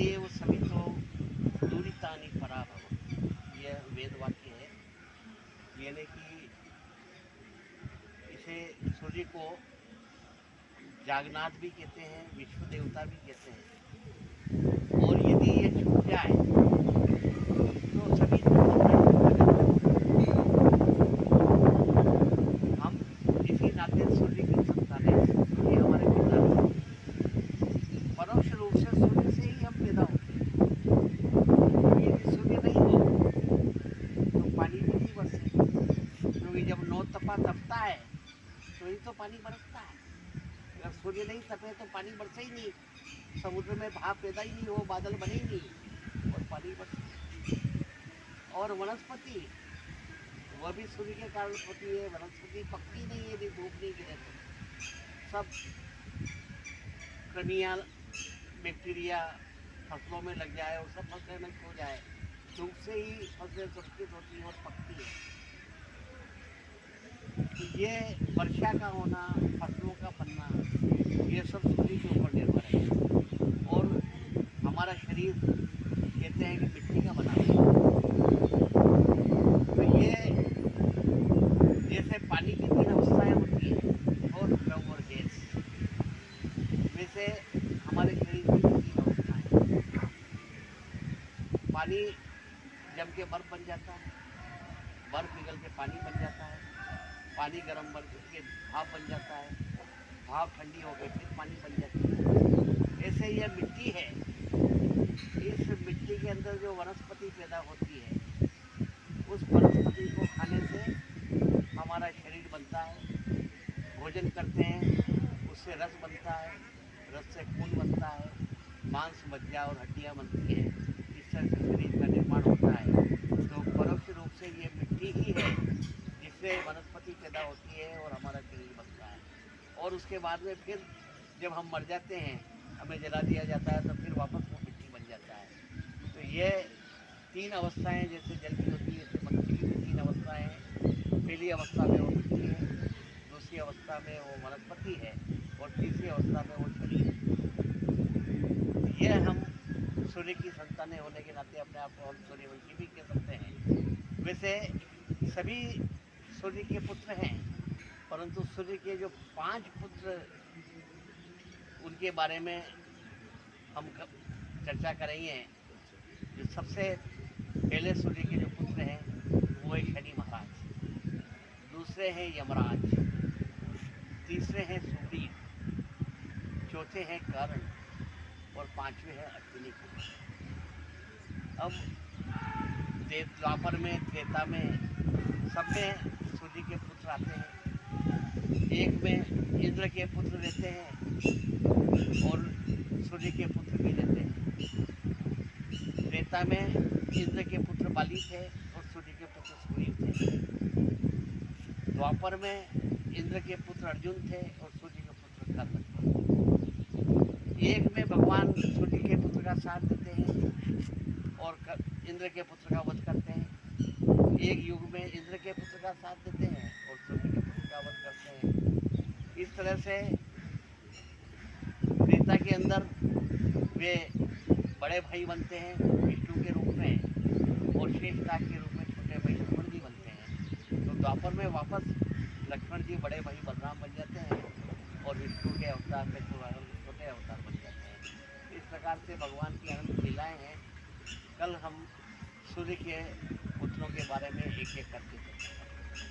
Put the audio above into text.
देव सवितो दूरितानि पराभव, यह वेद वाक्य है। यानी कि इसे सूर्य को जागनाथ भी कहते हैं, विश्व देवता भी कहते हैं। और यदि ये छूट जाए तो सभी हम इसी नाते सूर्य की संतान है। सूर्य हमारे पिता हैं। परोक्ष रूप से सूर्य से ही हम पैदा होते हैं। यदि सूर्य नहीं हो तो पानी भी नहीं बरसेगा, क्योंकि जब नौ तपा तपता है तो ही तो पानी बरसता है। अगर सूर्य नहीं तपे तो पानी बरसे ही नहीं, समुद्र में भाप पैदा ही नहीं हो, बादल बने ही नहीं और पानी बरसे। और वनस्पति वह भी सूर्य के कारण होती है। वनस्पति पकती नहीं है यदि धूप नहीं गिरे तो। सब कृमियाँ, बैक्टीरिया फसलों में लग जाए और सब फसलें नष्ट हो जाए। धूप से ही फसलें सुरक्षित होती हैं और पकती है। तो ये वर्षा का होना, फसलों का बनना, ये सब सूर्य के ऊपर निर्भर है। और हमारा शरीर कहते हैं कि मिट्टी का बना है। तो ये जैसे पानी की 3 अवस्थाएं होती हैं, और द्रव और गैस, वैसे हमारे शरीर की 3 अवस्थाएं। पानी जम के बर्फ बन जाता है, बर्फ पिघल के पानी बन जाता है, पानी गर्म बन के भाप बन जाता है, भाप ठंडी हो गई फिर पानी बन जाती है। ऐसे यह मिट्टी है। इस मिट्टी के अंदर जो वनस्पति पैदा होती है, उस वनस्पति को खाने से हमारा शरीर बनता है। भोजन करते हैं, उससे रस बनता है, रस से खून बनता है, मांस मज्जा और हड्डियाँ बनती हैं। इस तरह से शरीर का निर्माण होता है। तो परोक्ष रूप से ये मिट्टी ही है जिससे वनस्पति पैदा होती है और हमारा शरीर बनता है। और उसके बाद में फिर जब हम मर जाते हैं, हमें जला दिया जाता है, तो फिर वापस वो मिट्टी बन जाता है। तो ये 3 अवस्थाएं जैसे जल की होती है, जैसे मनुष्य की भी 3 अवस्थाएं हैं। पहली अवस्था में वो मिट्टी है, दूसरी अवस्था में वो वनस्पति है, और तीसरी अवस्था में वो शरीर है। ये हम सूर्य की संतानें होने के नाते अपने आप को हम सूर्यवंशी भी कह सकते हैं। वैसे सभी सूर्य के पुत्र हैं, परंतु सूर्य के जो 5 पुत्र, उनके बारे में हम चर्चा करेंगे। जो सबसे पहले सूर्य के जो पुत्र हैं वो है शनि महाराज, दूसरे हैं यमराज, तीसरे हैं सूर्य, चौथे हैं कर्ण और 5वें हैं अश्विनी कुमार। अब द्वापर में, त्रेता में, सब में सूर्य के पुत्र आते हैं। एक में इंद्र के पुत्र रहते हैं और सूर्य के पुत्र भी रहते हैं। त्रेता में इंद्र के पुत्र बाली थे और सूर्य के पुत्र सूर्य थे। द्वापर में इंद्र के पुत्र अर्जुन थे और सूर्य के पुत्र कर्ण थे। एक में भगवान सूर्य के पुत्र का साथ देते हैं और इंद्र के पुत्र का वध करते हैं। एक युग में इंद्र के पुत्र का साथ देते हैं और सूर्य के पुत्र का वध करते हैं। इस तरह से त्रेता के अंदर वे बड़े भाई बनते हैं विष्णु के रूप में, और शेषनाग के रूप में छोटे भाई लक्ष्मण जी बनते हैं। तो द्वापर में वापस लक्ष्मण जी बड़े भाई बलराम बन जाते हैं और विष्णु के अवतार में छोटे अवतार बन जाते हैं। इस प्रकार से भगवान की अनंत लीलाएं हैं। कल हम सूर्य के पुत्रों के बारे में एक-एक करके चर्चा करेंगे।